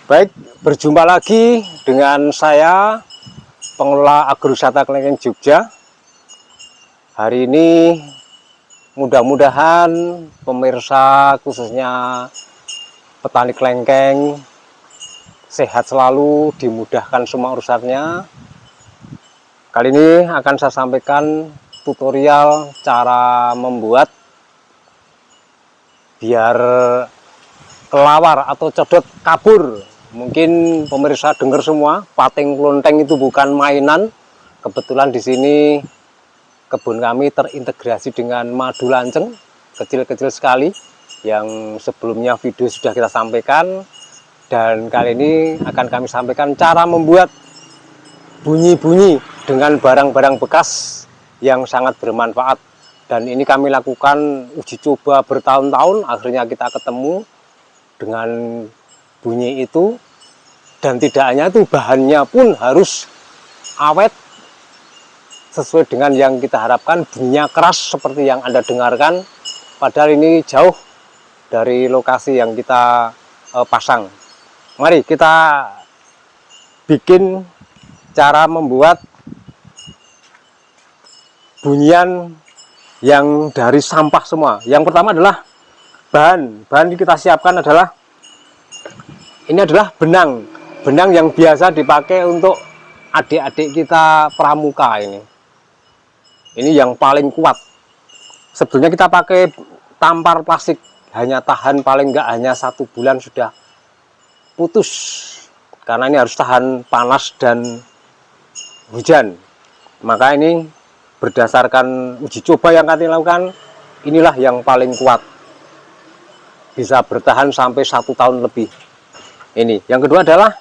Baik, berjumpa lagi dengan saya, pengelola agrowisata Klengkeng Jogja. Hari ini mudah-mudahan pemirsa khususnya petani kelengkeng sehat selalu, dimudahkan semua urusannya. Kali ini akan saya sampaikan tutorial cara membuat biar kelawar atau codot kabur. Mungkin pemirsa dengar semua, pating klonteng itu bukan mainan. Kebetulan di sini kebun kami terintegrasi dengan madu lanceng, kecil-kecil sekali, yang sebelumnya video sudah kita sampaikan. Dan kali ini akan kami sampaikan cara membuat bunyi-bunyi dengan barang-barang bekas yang sangat bermanfaat. Dan ini kami lakukan uji coba bertahun-tahun, akhirnya kita ketemu dengan bunyi itu. Dan tidak hanya itu, bahannya pun harus awet sesuai dengan yang kita harapkan, bunyinya keras seperti yang Anda dengarkan, padahal ini jauh dari lokasi yang kita pasang. Mari kita bikin cara membuat bunyian yang dari sampah semua. Yang pertama adalah bahan yang kita siapkan adalah ini adalah benang yang biasa dipakai untuk adik-adik kita pramuka. Ini yang paling kuat. Sebetulnya kita pakai tampar plastik, hanya tahan paling enggak hanya 1 bulan sudah putus, karena ini harus tahan panas dan hujan. Maka ini berdasarkan uji coba yang kami lakukan, inilah yang paling kuat, bisa bertahan sampai 1 tahun lebih. Ini yang kedua adalah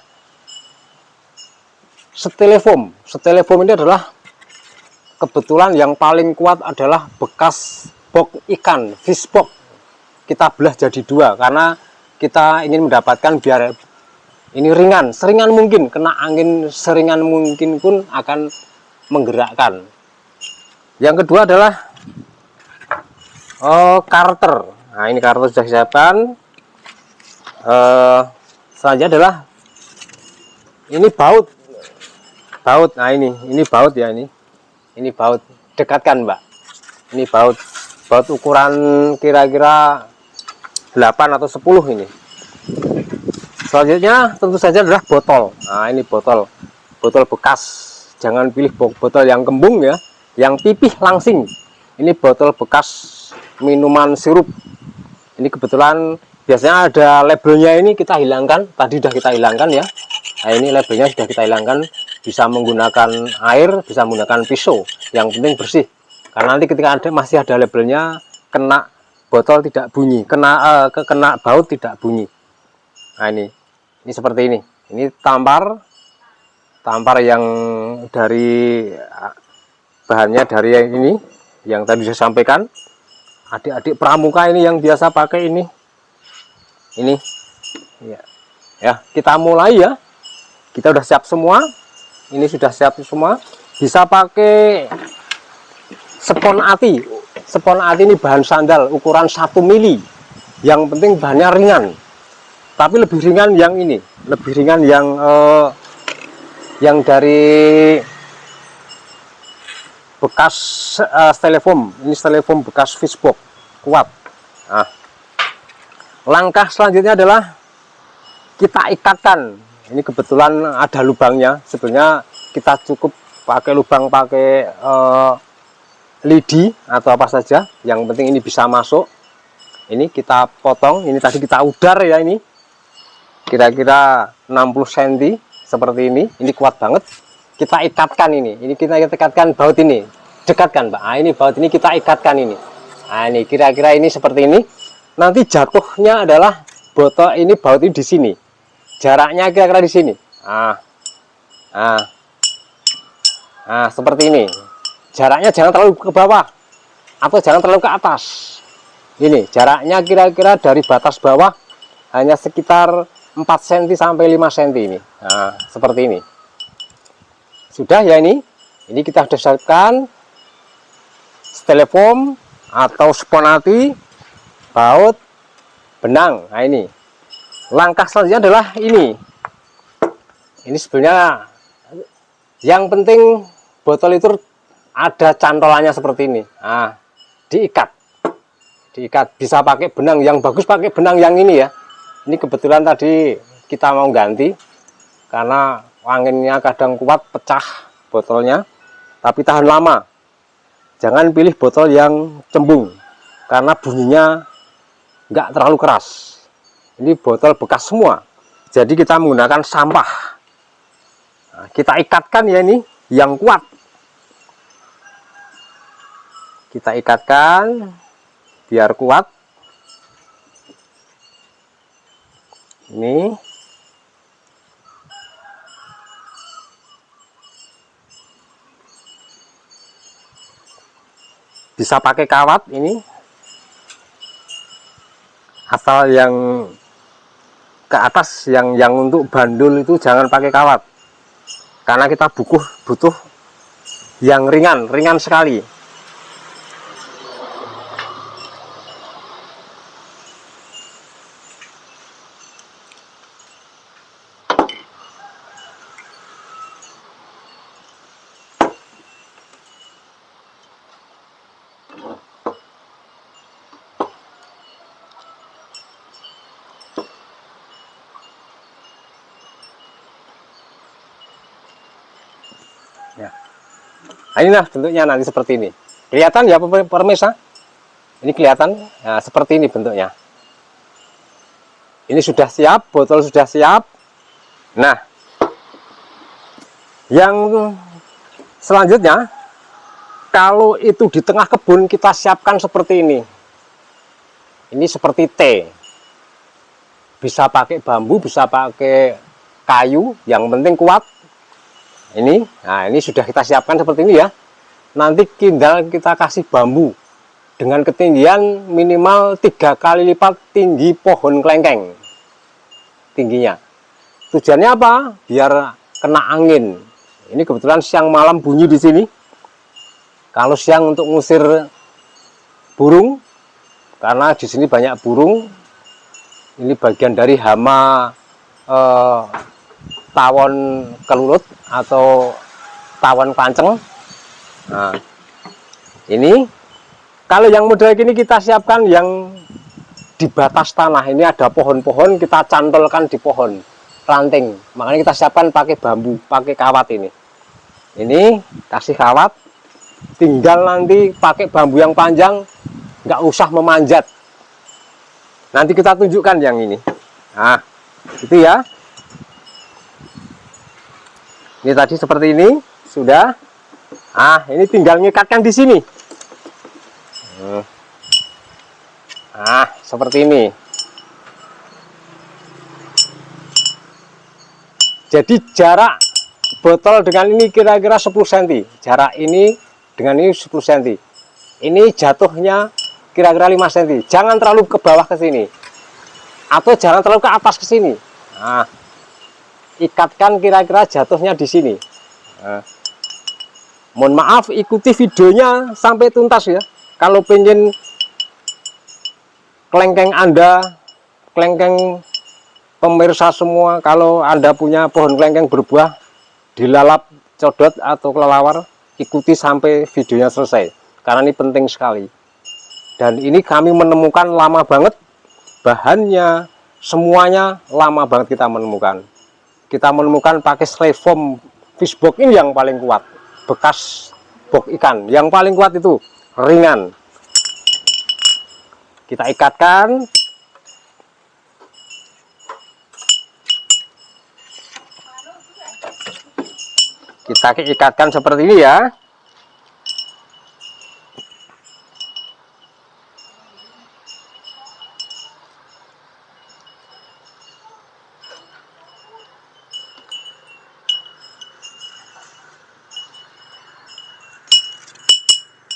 Styrofoam. Styrofoam ini adalah kebetulan yang paling kuat adalah bekas box ikan, fish box. Kita belah jadi 2 karena kita ingin mendapatkan biar ini ringan, seringan mungkin, kena angin seringan mungkin pun akan menggerakkan. Yang kedua adalah karter. Nah, ini karter sudah disiapkan. Selanjutnya adalah ini baut. Nah, ini baut ya, ini baut. Dekatkan, Mbak. Ini baut ukuran kira-kira 8 atau 10 ini. Selanjutnya tentu saja adalah botol. Nah, ini botol bekas. Jangan pilih botol yang kembung ya, yang pipih langsing. Ini botol bekas minuman sirup. Ini kebetulan biasanya ada labelnya, ini kita hilangkan. Tadi sudah kita hilangkan ya. Nah, ini labelnya sudah kita hilangkan. Bisa menggunakan air, bisa menggunakan pisau. Yang penting bersih. Karena nanti ketika masih ada labelnya, kena botol tidak bunyi, kena baut tidak bunyi. Nah, ini seperti ini. Ini tampar yang dari bahannya dari yang ini, yang tadi saya sampaikan. Adik-adik pramuka ini yang biasa pakai ini ya. Kita mulai ya. Kita udah siap semua. Ini sudah siap semua. Bisa pakai spon ati. Spon ati ini bahan sandal ukuran 1 mili. Yang penting bahannya ringan. Tapi lebih ringan yang ini, lebih ringan yang dari bekas styrofoam. Ini styrofoam bekas fishbox, kuat. Nah, langkah selanjutnya adalah kita ikatkan. Ini kebetulan ada lubangnya. Sebenarnya kita cukup pakai lubang, pakai lidi atau apa saja. Yang penting ini bisa masuk. Ini kita potong. Ini tadi kita udar ya, ini kira-kira 60 cm seperti ini. Ini kuat banget. Kita ikatkan ini. Ini kita ikatkan baut ini. Dekatkan, Pak. Nah, ini baut ini kita ikatkan ini. Nah, ini kira-kira ini seperti ini. Nanti jatuhnya adalah botol ini, baut ini di sini. Jaraknya kira-kira di sini. Nah, seperti ini. Jaraknya jangan terlalu ke bawah atau jangan terlalu ke atas. Ini jaraknya kira-kira dari batas bawah hanya sekitar 4 cm sampai 5 cm ini. Nah, seperti ini. Sudah ya, ini kita sudah siapkan styrofoam atau spon ati, baut, benang. Nah, ini langkah selanjutnya adalah ini Ini sebenarnya yang penting botol itu ada cantolannya seperti ini. Nah, diikat. Bisa pakai benang yang bagus, pakai benang yang ini ya. Ini kebetulan tadi kita mau ganti karena anginnya kadang kuat, pecah botolnya, tapi tahan lama. Jangan pilih botol yang cembung karena bunyinya nggak terlalu keras. Ini botol bekas semua, jadi kita menggunakan sampah. Nah, kita ikatkan ya, ini yang kuat. Kita ikatkan biar kuat. Ini bisa pakai kawat, ini asal yang ke atas, yang untuk bandul itu jangan pakai kawat karena kita butuh yang ringan sekali. Ya. Nah, inilah bentuknya nanti seperti ini. Kelihatan ya pemirsa? Ini kelihatan, nah, seperti ini bentuknya. Ini sudah siap, botol sudah siap. Nah, yang selanjutnya, kalau itu di tengah kebun kita siapkan seperti ini. Ini seperti T. Bisa pakai bambu, bisa pakai kayu, yang penting kuat. Ini, nah ini sudah kita siapkan seperti ini ya. Nanti tinggal kita kasih bambu dengan ketinggian minimal 3 kali lipat tinggi pohon kelengkeng tingginya. Tujuannya apa? Biar kena angin. Ini kebetulan siang malam bunyi di sini. Kalau siang untuk ngusir burung, karena di sini banyak burung. Ini bagian dari hama tawon kelulut atau tawon panceng. Nah, ini kalau yang model gini kita siapkan yang di batas tanah. Ini ada pohon-pohon, kita cantolkan di pohon ranting. Makanya kita siapkan pakai bambu, pakai kawat ini. Ini kasih kawat, tinggal nanti pakai bambu yang panjang, nggak usah memanjat. Nanti kita tunjukkan yang ini. Nah, itu ya. Ini tadi seperti ini, sudah. Ah, ini tinggal ngikatkan di sini. Nah, seperti ini. Jadi jarak botol dengan ini kira-kira 10 cm. Jarak ini dengan ini 10 cm. Ini jatuhnya kira-kira 5 cm. Jangan terlalu ke bawah ke sini. Atau jangan terlalu ke atas ke sini. Nah, ikatkan kira-kira jatuhnya di sini. Nah, mohon maaf, ikuti videonya sampai tuntas ya. Kalau pengen kelengkeng Anda, kelengkeng pemirsa semua, kalau Anda punya pohon kelengkeng berbuah, dilalap, codot atau kelelawar, ikuti sampai videonya selesai. Karena ini penting sekali. Dan ini kami menemukan lama banget, bahannya semuanya lama banget kita menemukan. Kita menemukan pakai styrofoam fishbox ini yang paling kuat, bekas box ikan yang paling kuat itu, ringan. Kita ikatkan. Kita ikatkan seperti ini ya.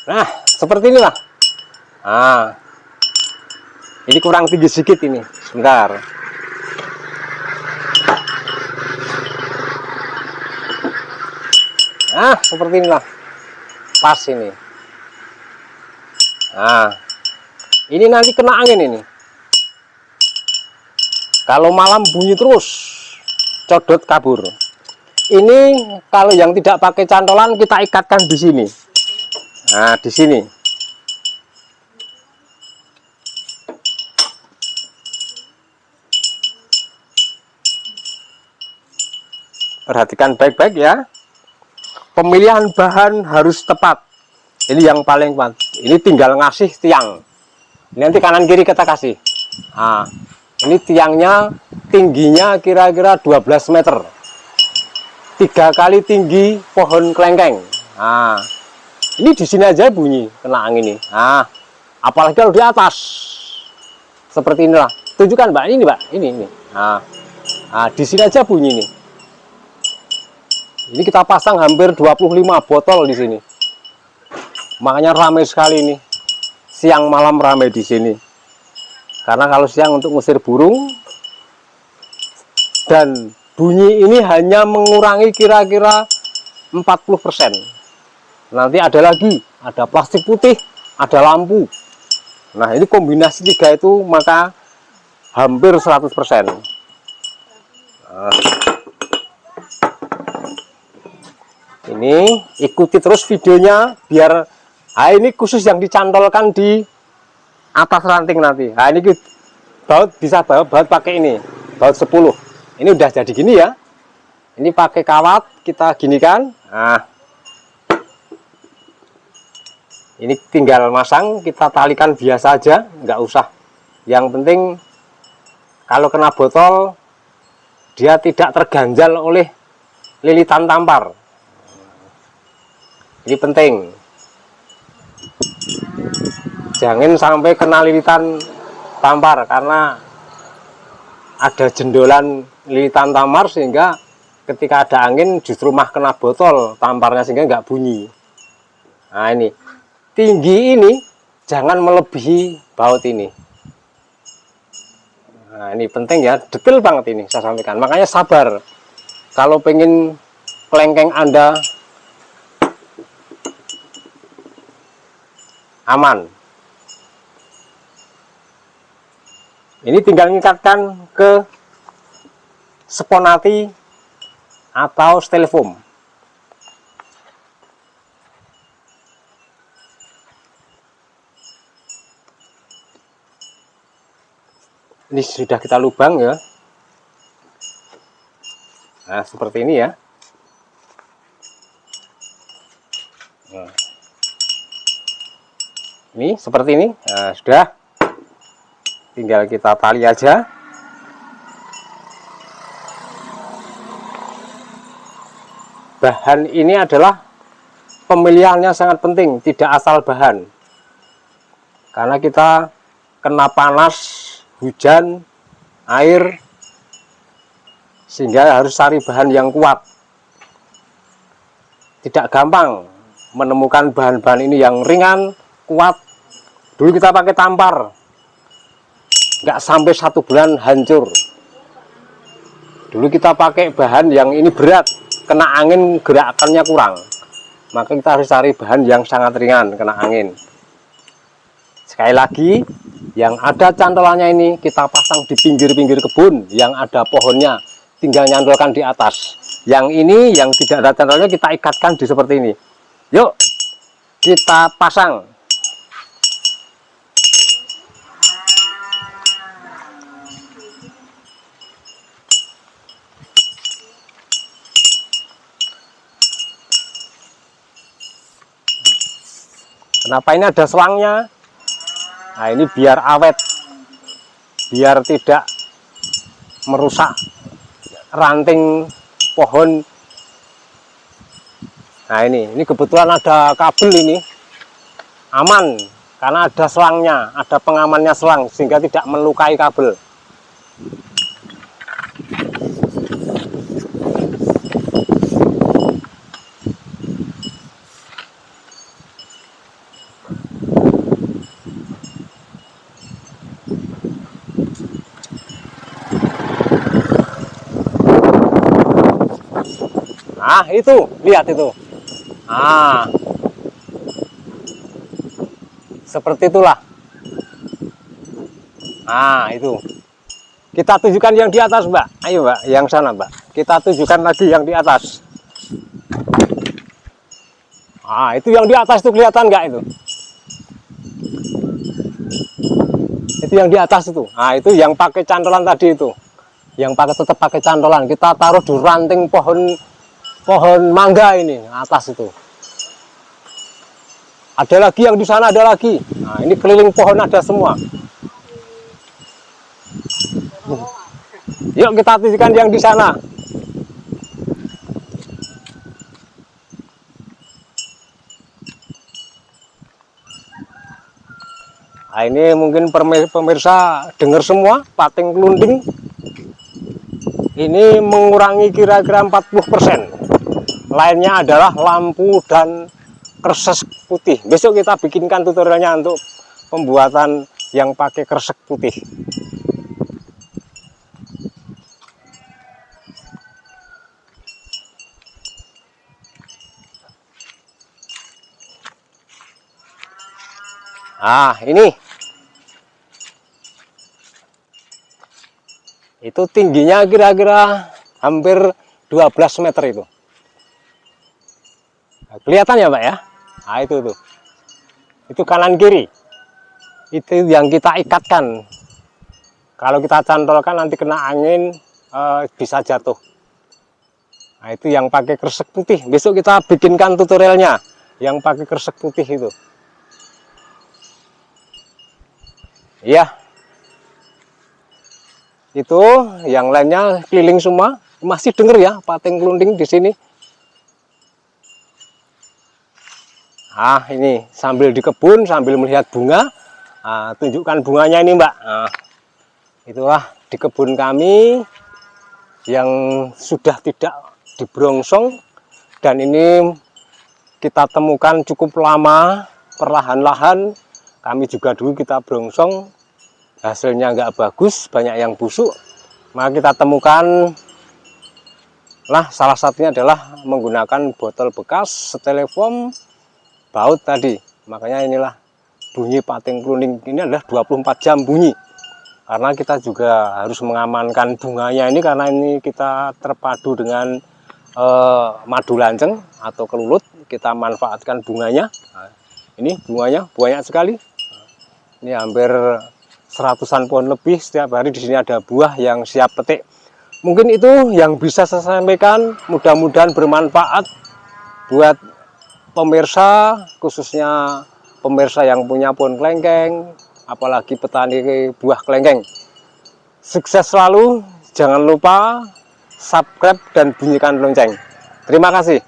Nah, seperti inilah. Nah, ini kurang tinggi sedikit ini. Sebentar. Nah, seperti inilah. Pas ini. Nah, ini nanti kena angin ini. Kalau malam bunyi terus, codot kabur. Ini kalau yang tidak pakai cantolan kita ikatkan di sini. Nah, di sini. Perhatikan baik-baik ya. Pemilihan bahan harus tepat. Ini yang paling penting. Ini tinggal ngasih tiang. Ini nanti kanan kiri kita kasih. Nah, ini tiangnya tingginya kira-kira 12 meter. 3 kali tinggi pohon kelengkeng. Nah, ini di sini aja bunyi kena angin ini. Nah, apalagi kalau di atas. Seperti inilah. Tunjukkan Mbak, ini Mbak, ini. Nah, di sini aja bunyi nih. Ini kita pasang hampir 25 botol di sini. Makanya ramai sekali nih. Siang malam ramai di sini. Karena kalau siang untuk ngusir burung, dan bunyi ini hanya mengurangi kira-kira 40%. Nanti ada lagi, ada plastik putih, ada lampu. Nah, ini kombinasi 3 itu maka hampir 100%. Ini ikuti terus videonya biar ini khusus yang dicantolkan di atas ranting nanti. Nah, ini baut bisa baut pakai ini, baut 10. Ini udah jadi gini ya. Ini pakai kawat kita ginikan. Nah, ini tinggal masang, kita talikan biasa aja, nggak usah. Yang penting kalau kena botol dia tidak terganjal oleh lilitan tampar. Ini penting. Jangan sampai kena lilitan tampar karena ada jendolan lilitan tampar sehingga ketika ada angin justru mah kena botol tamparnya sehingga nggak bunyi. Nah, ini tinggi ini jangan melebihi baut ini. Nah, ini penting ya, detail banget ini saya sampaikan. Makanya sabar kalau pengen kelengkeng Anda aman. Ini tinggal ngikatkan ke sponati atau styrofoam. Ini sudah kita lubang ya. Nah, seperti ini ya. Nah, ini seperti ini. Nah, sudah. Tinggal kita tali aja. Bahan ini adalah pemilihannya sangat penting, tidak asal bahan. Karena kita kena panas, hujan, air, sehingga harus cari bahan yang kuat. Tidak gampang menemukan bahan-bahan ini yang ringan, kuat. Dulu kita pakai tampar. Nggak sampai 1 bulan hancur. Dulu kita pakai bahan yang ini berat, kena angin gerakannya kurang, maka kita harus cari bahan yang sangat ringan kena angin. Sekali lagi, yang ada cantolannya ini kita pasang di pinggir-pinggir kebun yang ada pohonnya, tinggal nyantolkan di atas. Yang ini yang tidak ada cantolnya kita ikatkan di seperti ini. Yuk kita pasang. Kenapa ini ada selangnya? Nah, ini biar awet, biar tidak merusak ranting pohon. Nah, ini kebetulan ada kabel ini, aman karena ada selangnya, ada pengamannya selang sehingga tidak melukai kabel. Nah, itu, lihat itu. Ah, seperti itulah. Nah, itu. Kita tunjukkan yang di atas, Mbak. Ayo, Mbak, yang sana, Mbak. Kita tunjukkan lagi yang di atas. Ah, itu yang di atas itu kelihatan nggak itu? Itu yang di atas itu. Nah, itu yang pakai cantolan tadi itu. Yang tetap pakai cantolan. Kita taruh di ranting pohon mangga ini, atas itu. Ada lagi yang di sana, ada lagi. Nah, ini keliling pohon ada semua. Yuk kita tunjukkan yang di sana. Nah, ini mungkin pemirsa dengar semua, pating kelunding ini mengurangi kira-kira 40%. Lainnya adalah lampu dan kresek putih. Besok kita bikinkan tutorialnya untuk pembuatan yang pakai kresek putih. Ah, ini itu tingginya kira-kira hampir 12 meter itu. Nah, kelihatan ya, Pak ya? Nah, itu kanan kiri. Itu yang kita ikatkan. Kalau kita cantolkan nanti kena angin bisa jatuh. Nah, itu yang pakai kresek putih. Besok kita bikinkan tutorialnya yang pakai kresek putih itu. Iya, itu yang lainnya keliling semua. Masih denger ya pating kelunding di sini. Ah, ini sambil di kebun sambil melihat bunga. Nah, tunjukkan bunganya ini, Mbak. Nah, itulah di kebun kami yang sudah tidak dibrongsong, dan ini kita temukan cukup lama, perlahan-lahan. Kami juga dulu kita brongsong, hasilnya nggak bagus, banyak yang busuk. Maka kita temukan, nah salah satunya adalah menggunakan botol bekas, styrofoam, baut tadi. Makanya inilah bunyi pating kelunding ini adalah 24 jam bunyi. Karena kita juga harus mengamankan bunganya ini, karena ini kita terpadu dengan madu lanceng atau kelulut. Kita manfaatkan bunganya. Nah, ini bunganya banyak sekali. Ini hampir 100-an pohon lebih. Setiap hari di sini ada buah yang siap petik. Mungkin itu yang bisa saya sampaikan. Mudah-mudahan bermanfaat buat pemirsa, khususnya pemirsa yang punya pohon kelengkeng, apalagi petani buah kelengkeng. Sukses selalu. Jangan lupa subscribe dan bunyikan lonceng. Terima kasih.